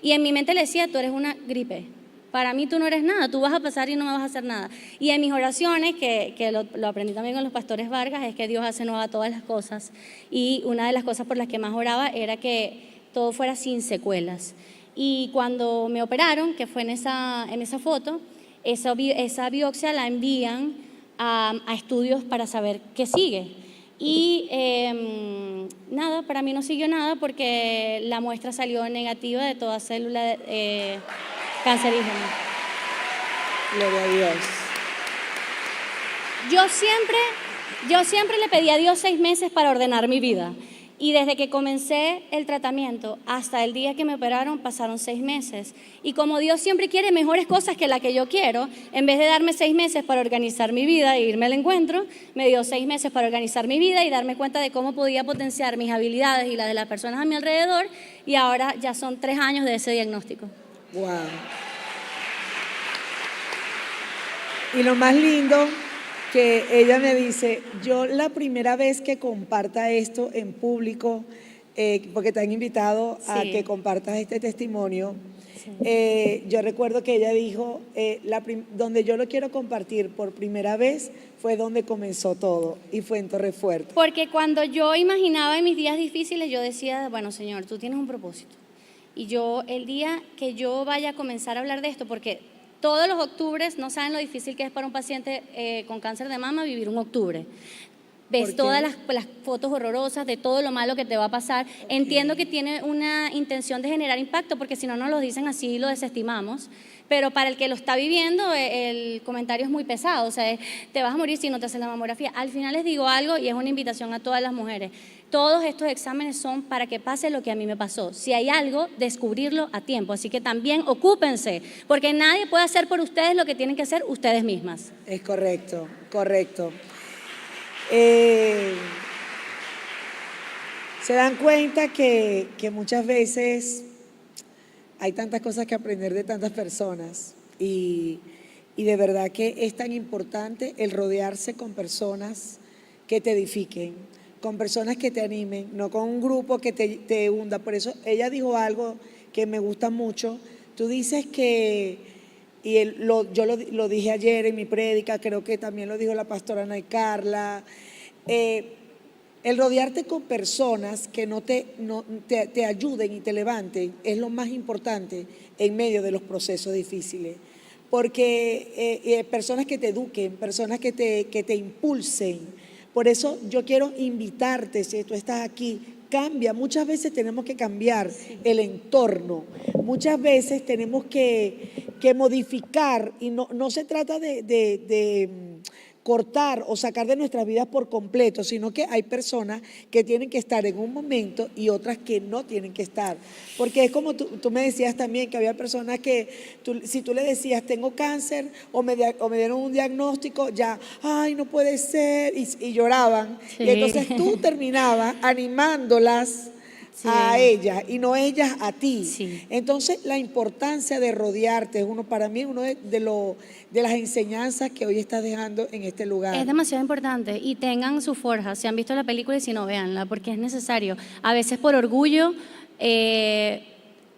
y en mi mente le decía tú eres una gripe, Para mí tú no eres nada, tú vas a pasar y no me vas a hacer nada. Y en mis oraciones, que lo aprendí también con los pastores Vargas, es que Dios hace nueva todas las cosas. Y una de las cosas por las que más oraba era que todo fuera sin secuelas. Y cuando me operaron, que fue en esa foto, esa biopsia la envían a estudios para saber qué sigue. Y nada, para mí no siguió nada porque la muestra salió negativa de toda célula cancerígena. Gloria a Dios. Yo siempre le pedí a Dios 6 meses para ordenar mi vida. Y desde que comencé el tratamiento hasta el día que me operaron pasaron 6 meses. Y como Dios siempre quiere mejores cosas que la que yo quiero, en vez de darme 6 meses para organizar mi vida e irme al encuentro, me dio 6 meses para organizar mi vida y darme cuenta de cómo podía potenciar mis habilidades y las de las personas a mi alrededor. Y ahora ya son 3 años de ese diagnóstico. Wow. Y lo más lindo que ella me dice, yo la primera vez que comparta esto en público, porque te han invitado a que compartas este testimonio, yo recuerdo que ella dijo, donde yo lo quiero compartir por primera vez fue donde comenzó todo y fue en Torrefuerte. Porque cuando yo imaginaba en mis días difíciles, yo decía, bueno, Señor, tú tienes un propósito. Y yo, el día que yo vaya a comenzar a hablar de esto, porque todos los octubres, no saben lo difícil que es para un paciente con cáncer de mama vivir un octubre. Ves todas las fotos horrorosas de todo lo malo que te va a pasar. Okay. Entiendo que tiene una intención de generar impacto, porque si no nos lo dicen así y lo desestimamos. Pero para el que lo está viviendo, el comentario es muy pesado. O sea, te vas a morir si no te hacen la mamografía. Al final les digo algo y es una invitación a todas las mujeres. Todos estos exámenes son para que pase lo que a mí me pasó. Si hay algo, descubrirlo a tiempo. Así que también ocúpense, porque nadie puede hacer por ustedes lo que tienen que hacer ustedes mismas. Es correcto, correcto. Se dan cuenta que muchas veces hay tantas cosas que aprender de tantas personas y de verdad que es tan importante el rodearse con personas que te edifiquen, con personas que te animen, no con un grupo que te hunda. Por eso ella dijo algo que me gusta mucho. Tú dices que, y yo lo dije ayer en mi prédica, creo que también lo dijo la pastora Ana y Carla, el rodearte con personas que te ayuden y te levanten es lo más importante en medio de los procesos difíciles. Porque personas que te eduquen, personas que te impulsen. Por eso yo quiero invitarte, si tú estás aquí, cambia. Muchas veces tenemos que cambiar el entorno. Muchas veces tenemos que modificar y no se trata de cortar o sacar de nuestras vidas por completo, sino que hay personas que tienen que estar en un momento y otras que no tienen que estar. Porque es como tú me decías también que había personas que si tú le decías tengo cáncer o me dieron un diagnóstico, ya, ay, no puede ser, y lloraban. Sí. Y entonces tú terminabas animándolas a ellas y no ellas a ti. Sí. Entonces la importancia de rodearte es para mí uno de las enseñanzas que hoy estás dejando en este lugar. Es demasiado importante y tengan su forja, si han visto la película y si no, véanla, porque es necesario. A veces por orgullo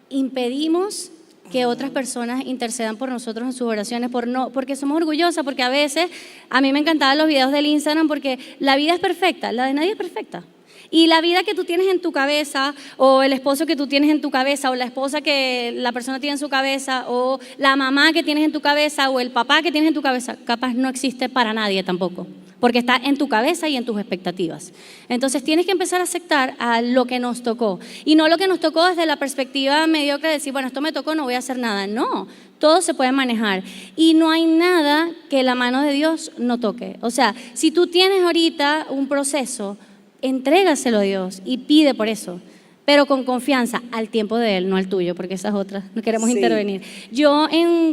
impedimos que otras personas intercedan por nosotros en sus oraciones, porque somos orgullosas, porque a veces, a mí me encantaban los videos del Instagram porque la vida es perfecta, la de nadie es perfecta. Y la vida que tú tienes en tu cabeza, o el esposo que tú tienes en tu cabeza, o la esposa que la persona tiene en su cabeza, o la mamá que tienes en tu cabeza, o el papá que tienes en tu cabeza, capaz no existe para nadie tampoco, porque está en tu cabeza y en tus expectativas. Entonces tienes que empezar a aceptar a lo que nos tocó, y no lo que nos tocó desde la perspectiva mediocre de decir, bueno, esto me tocó, no voy a hacer nada. No, todo se puede manejar, y no hay nada que la mano de Dios no toque. O sea, si tú tienes ahorita un proceso, entrégaselo a Dios y pide por eso, pero con confianza, al tiempo de Él, no al tuyo, porque esas otras no queremos intervenir. Yo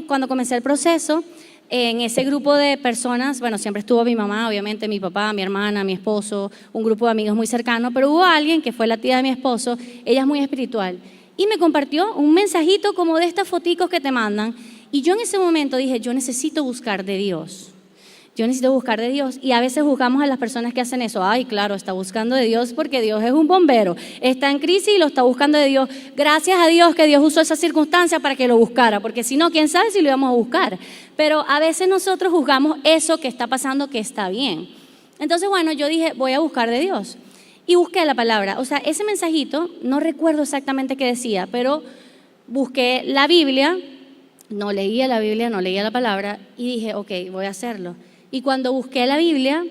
cuando comencé el proceso, en ese grupo de personas, bueno, siempre estuvo mi mamá, obviamente, mi papá, mi hermana, mi esposo, un grupo de amigos muy cercano, pero hubo alguien que fue la tía de mi esposo, ella es muy espiritual, y me compartió un mensajito como de estas foticos que te mandan, y yo en ese momento dije, yo necesito buscar de Dios. Yo necesito buscar de Dios. Y a veces juzgamos a las personas que hacen eso. Ay, claro, está buscando de Dios porque Dios es un bombero. Está en crisis y lo está buscando de Dios. Gracias a Dios que Dios usó esa circunstancia para que lo buscara. Porque si no, quién sabe si lo íbamos a buscar. Pero a veces nosotros juzgamos eso que está pasando que está bien. Entonces, bueno, yo dije, voy a buscar de Dios. Y busqué la palabra. O sea, ese mensajito, no recuerdo exactamente qué decía, pero busqué la Biblia. No leía la Biblia, no leía la palabra. Y dije, ok, voy a hacerlo. Y cuando busqué la Biblia,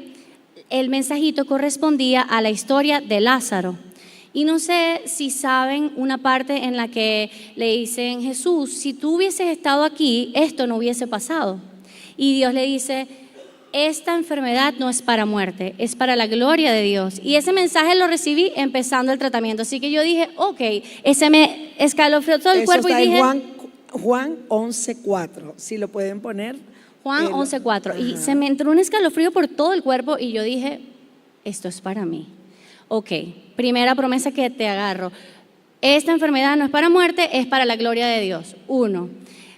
el mensajito correspondía a la historia de Lázaro. Y no sé si saben una parte en la que le dicen, Jesús, si tú hubieses estado aquí, esto no hubiese pasado. Y Dios le dice, esta enfermedad no es para muerte, es para la gloria de Dios. Y ese mensaje lo recibí empezando el tratamiento. Así que yo dije, ok, ese me escalofrió todo el cuerpo y dije… Juan 11:4, si lo pueden poner. Juan 11:4. Y se me entró un escalofrío por todo el cuerpo y yo dije, esto es para mí. Ok, primera promesa que te agarro. Esta enfermedad no es para muerte, es para la gloria de Dios. 1.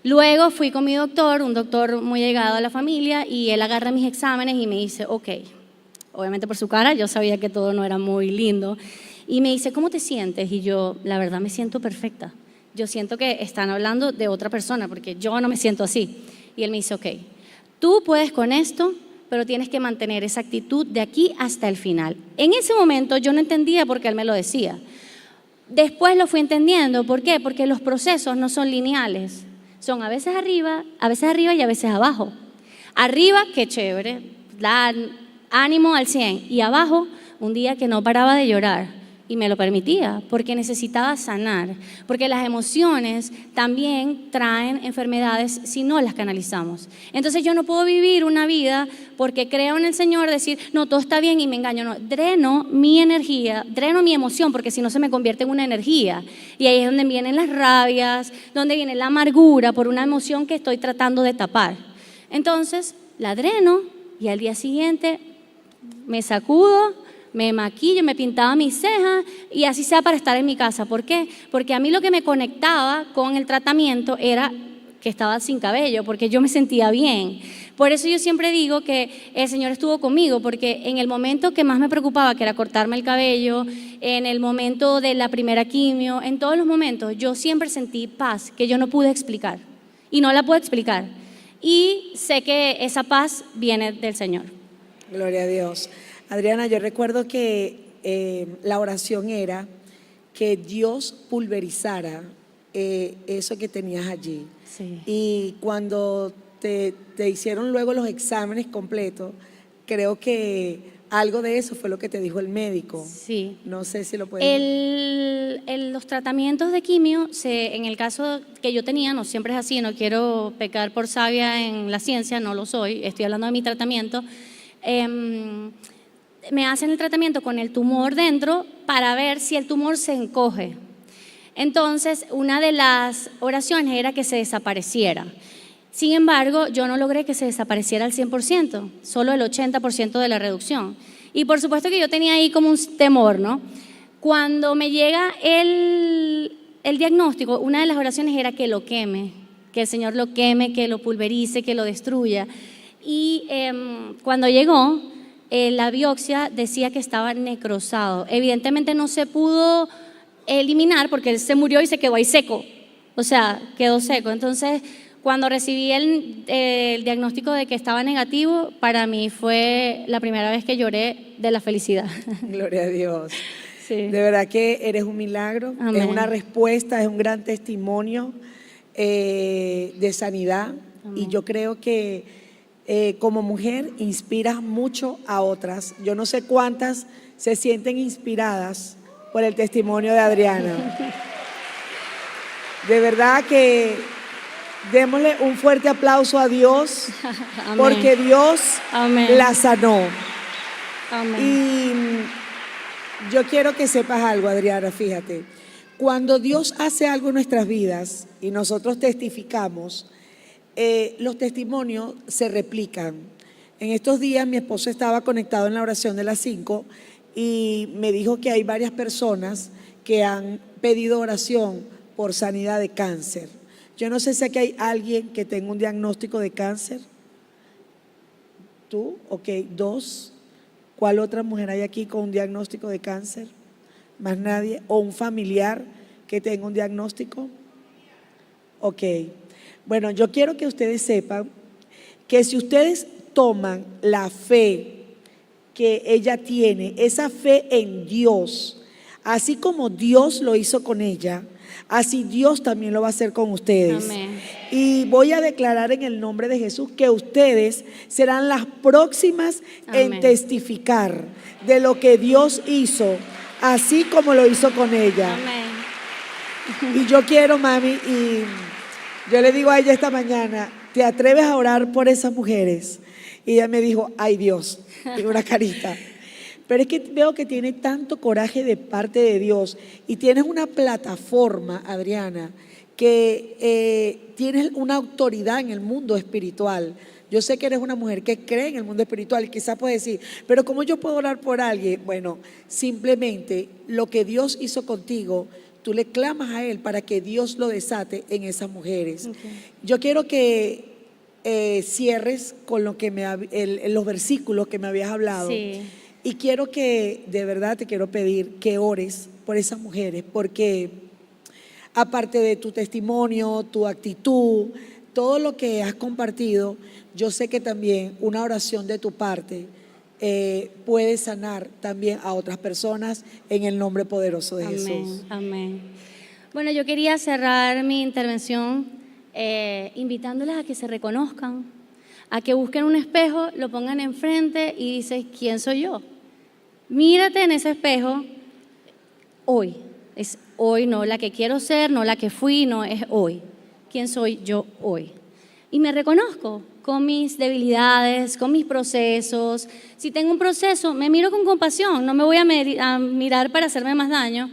Luego fui con mi doctor, un doctor muy llegado a la familia, y él agarra mis exámenes y me dice, ok, obviamente por su cara, yo sabía que todo no era muy lindo. Y me dice, ¿cómo te sientes? Y yo, la verdad, me siento perfecta. Yo siento que están hablando de otra persona porque yo no me siento así. Y él me dice, ok, tú puedes con esto, pero tienes que mantener esa actitud de aquí hasta el final. En ese momento yo no entendía por qué él me lo decía. Después lo fui entendiendo. ¿Por qué? Porque los procesos no son lineales. Son a veces arriba y a veces abajo. Arriba, qué chévere, da ánimo al 100. Y abajo, un día que no paraba de llorar. Y me lo permitía, porque necesitaba sanar. Porque las emociones también traen enfermedades si no las canalizamos. Entonces yo no puedo vivir una vida porque creo en el Señor, decir, no, todo está bien y me engaño. No, dreno mi energía, dreno mi emoción, porque si no se me convierte en una energía. Y ahí es donde vienen las rabias, donde viene la amargura por una emoción que estoy tratando de tapar. Entonces la dreno y al día siguiente me sacudo, me maquillo, me pintaba mis cejas y así sea para estar en mi casa. ¿Por qué? Porque a mí lo que me conectaba con el tratamiento era que estaba sin cabello, porque yo me sentía bien. Por eso yo siempre digo que el Señor estuvo conmigo, porque en el momento que más me preocupaba, que era cortarme el cabello, en el momento de la primera quimio, en todos los momentos, yo siempre sentí paz que yo no pude explicar y no la puedo explicar. Y sé que esa paz viene del Señor. Gloria a Dios. Adriana, yo recuerdo que la oración era que Dios pulverizara eso que tenías allí. Sí. Y cuando te hicieron luego los exámenes completos, creo que algo de eso fue lo que te dijo el médico. Sí. No sé si lo puedes… Los tratamientos de quimio, en el caso que yo tenía, no siempre es así, no quiero pecar por sabia en la ciencia, no lo soy, estoy hablando de mi tratamiento. Me hacen el tratamiento con el tumor dentro para ver si el tumor se encoge. Entonces, una de las oraciones era que se desapareciera. Sin embargo, yo no logré que se desapareciera al 100%, solo el 80% de la reducción. Y por supuesto que yo tenía ahí como un temor, ¿no? Cuando me llega el diagnóstico, una de las oraciones era que lo queme, que el Señor lo queme, que lo pulverice, que lo destruya. Y cuando llegó, la biopsia decía que estaba necrosado. Evidentemente no se pudo eliminar porque él se murió y se quedó ahí seco. O sea, quedó seco. Entonces, cuando recibí el diagnóstico de que estaba negativo, para mí fue la primera vez que lloré de la felicidad. Gloria a Dios. Sí. De verdad que eres un milagro. Amén. Es una respuesta, es un gran testimonio de sanidad. Amén. Y yo creo que como mujer inspiras mucho a otras. Yo no sé cuántas se sienten inspiradas por el testimonio de Adriana. De verdad que démosle un fuerte aplauso a Dios. Amén. Porque Dios Amén. la sanó. Amén. Y yo quiero que sepas algo, Adriana, fíjate. Cuando Dios hace algo en nuestras vidas y nosotros testificamos, los testimonios se replican. En estos días mi esposo estaba conectado en la oración de las 5 y me dijo que hay varias personas que han pedido oración por sanidad de cáncer. Yo no sé si aquí hay alguien que tenga un diagnóstico de cáncer. Tú, ok, 2. ¿Cuál otra mujer hay aquí con un diagnóstico de cáncer? ¿Más nadie? ¿O un familiar que tenga un diagnóstico? Ok. Bueno, yo quiero que ustedes sepan que si ustedes toman la fe que ella tiene, esa fe en Dios, así como Dios lo hizo con ella, así Dios también lo va a hacer con ustedes. Amén. Y voy a declarar en el nombre de Jesús que ustedes serán las próximas en Amén. testificar de lo que Dios hizo, así como lo hizo con ella. Amén. Y yo quiero, mami, y yo le digo a ella esta mañana, ¿te atreves a orar por esas mujeres? Y ella me dijo, ay Dios, y una carita. Pero es que veo que tiene tanto coraje de parte de Dios y tienes una plataforma, Adriana, que tienes una autoridad en el mundo espiritual. Yo sé que eres una mujer que cree en el mundo espiritual y quizás puedes decir, pero ¿cómo yo puedo orar por alguien? Bueno, simplemente lo que Dios hizo contigo, tú le clamas a Él para que Dios lo desate en esas mujeres. Okay. Yo quiero que cierres con lo que los versículos que me habías hablado. Sí. Y quiero que, de verdad te quiero pedir que ores por esas mujeres, porque aparte de tu testimonio, tu actitud, todo lo que has compartido, yo sé que también una oración de tu parte puede sanar también a otras personas en el nombre poderoso de Amén. Jesús. Amén. Bueno, yo quería cerrar mi intervención invitándoles a que se reconozcan, a que busquen un espejo, lo pongan enfrente y dices, ¿quién soy yo? Mírate en ese espejo hoy. Es hoy, no la que quiero ser, no la que fui, no, es hoy. ¿Quién soy yo hoy? Y me reconozco con mis debilidades, con mis procesos. Si tengo un proceso, me miro con compasión, no me voy a mirar para hacerme más daño,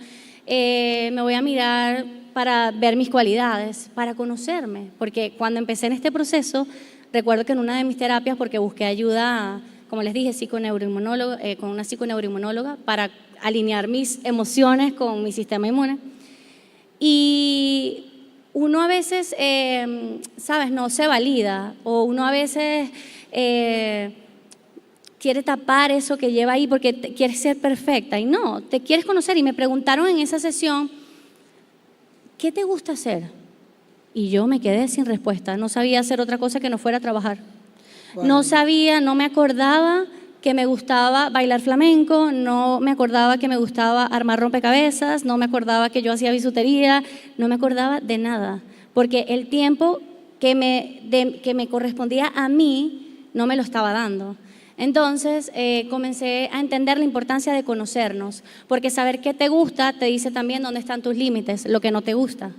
me voy a mirar para ver mis cualidades, para conocerme. Porque cuando empecé en este proceso, recuerdo que en una de mis terapias, porque busqué ayuda, como les dije, con una psiconeuroinmunóloga para alinear mis emociones con mi sistema inmune. Y uno a veces, ¿sabes? No se valida, o uno a veces quiere tapar eso que lleva ahí porque quieres ser perfecta. Y no, te quieres conocer. Y me preguntaron en esa sesión, ¿qué te gusta hacer? Y yo me quedé sin respuesta, no sabía hacer otra cosa que no fuera a trabajar. Wow. No me acordaba que me gustaba bailar flamenco, no me acordaba que me gustaba armar rompecabezas, no me acordaba que yo hacía bisutería, no me acordaba de nada, porque el tiempo que me correspondía a mí no me lo estaba dando. Entonces comencé a entender la importancia de conocernos, porque saber qué te gusta te dice también dónde están tus límites, lo que no te gusta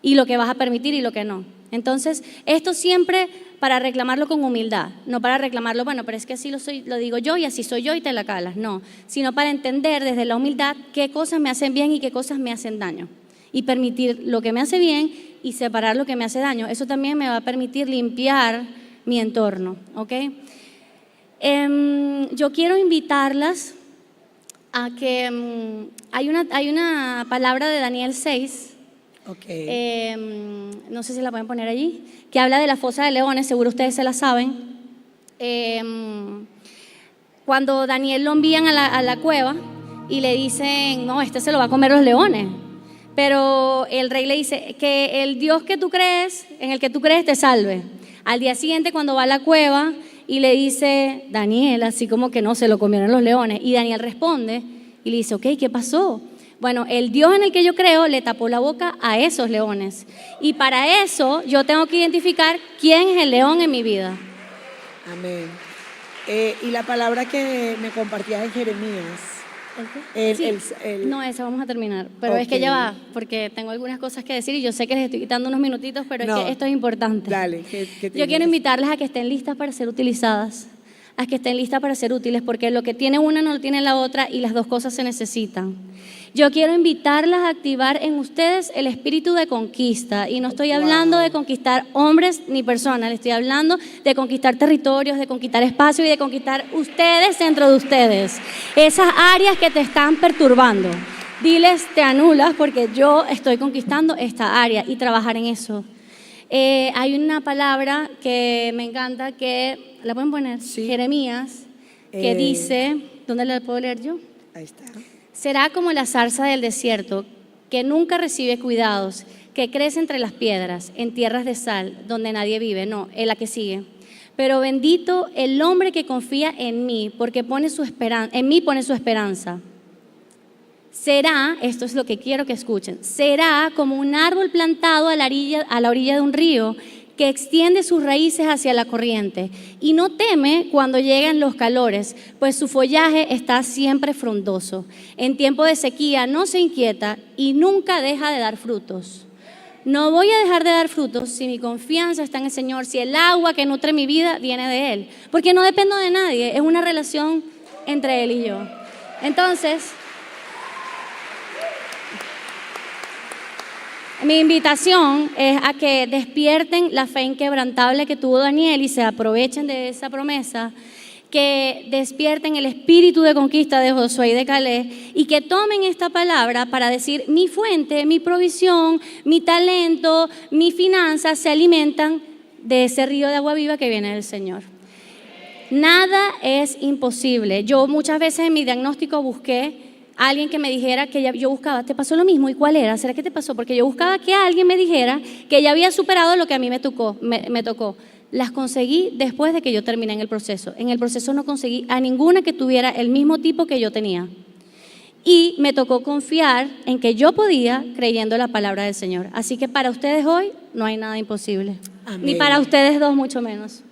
y lo que vas a permitir y lo que no. Entonces, esto siempre para reclamarlo con humildad, no para reclamarlo, bueno, pero es que así lo digo yo y así soy yo y te la calas, no, sino para entender desde la humildad qué cosas me hacen bien y qué cosas me hacen daño y permitir lo que me hace bien y separar lo que me hace daño. Eso también me va a permitir limpiar mi entorno, ¿ok? Yo quiero invitarlas a que hay una palabra de Daniel 6. Okay. No sé si la pueden poner allí, que habla de la fosa de leones, seguro ustedes se la saben. Cuando Daniel lo envían a la cueva y le dicen, no, este se lo va a comer los leones, pero el rey le dice que el Dios que tú crees, en el que tú crees, te salve. Al día siguiente, cuando va a la cueva y le dice, Daniel, así como que no, se lo comieron los leones, y Daniel responde y le dice, ok, ¿qué pasó? Bueno, el Dios en el que yo creo le tapó la boca a esos leones. Y para eso yo tengo que identificar quién es el león en mi vida. Amén. Y la palabra que me compartías en Jeremías. No, esa vamos a terminar. Pero okay. Es que ya va, porque tengo algunas cosas que decir y yo sé que les estoy quitando unos minutitos, pero no, es que esto es importante. Dale. Yo quiero invitarles a que estén listas para ser utilizadas, a que estén listas para ser útiles, porque lo que tiene una no lo tiene la otra y las dos cosas se necesitan. Yo quiero invitarlas a activar en ustedes el espíritu de conquista, y no estoy hablando de conquistar hombres ni personas, estoy hablando de conquistar territorios, de conquistar espacio y de conquistar ustedes dentro de ustedes, esas áreas que te están perturbando. Diles, te anulas porque yo estoy conquistando esta área, y trabajar en eso. Hay una palabra que me encanta, que la pueden poner, Sí. Jeremías, que dice, ¿dónde la puedo leer yo? Ahí está. Será como la zarza del desierto, que nunca recibe cuidados, que crece entre las piedras, en tierras de sal, donde nadie vive. No, es la que sigue. Pero bendito el hombre que confía en mí, porque en mí pone su esperanza. Será, esto es lo que quiero que escuchen, será como un árbol plantado a la orilla de un río, que extiende sus raíces hacia la corriente y no teme cuando llegan los calores, pues su follaje está siempre frondoso. En tiempo de sequía no se inquieta y nunca deja de dar frutos. No voy a dejar de dar frutos si mi confianza está en el Señor, si el agua que nutre mi vida viene de Él, porque no dependo de nadie, es una relación entre Él y yo. Entonces, mi invitación es a que despierten la fe inquebrantable que tuvo Daniel y se aprovechen de esa promesa, que despierten el espíritu de conquista de Josué y de Caleb y que tomen esta palabra para decir: mi fuente, mi provisión, mi talento, mi finanzas se alimentan de ese río de agua viva que viene del Señor. Nada es imposible. Yo muchas veces en mi diagnóstico busqué alguien que me dijera que yo buscaba, ¿te pasó lo mismo? ¿Y cuál era? ¿Será que te pasó? Porque yo buscaba que alguien me dijera que ya había superado lo que a mí me tocó. Las conseguí después de que yo terminé en el proceso. En el proceso no conseguí a ninguna que tuviera el mismo tipo que yo tenía. Y me tocó confiar en que yo podía, creyendo la palabra del Señor. Así que para ustedes hoy no hay nada imposible. Amén. Ni para ustedes dos mucho menos.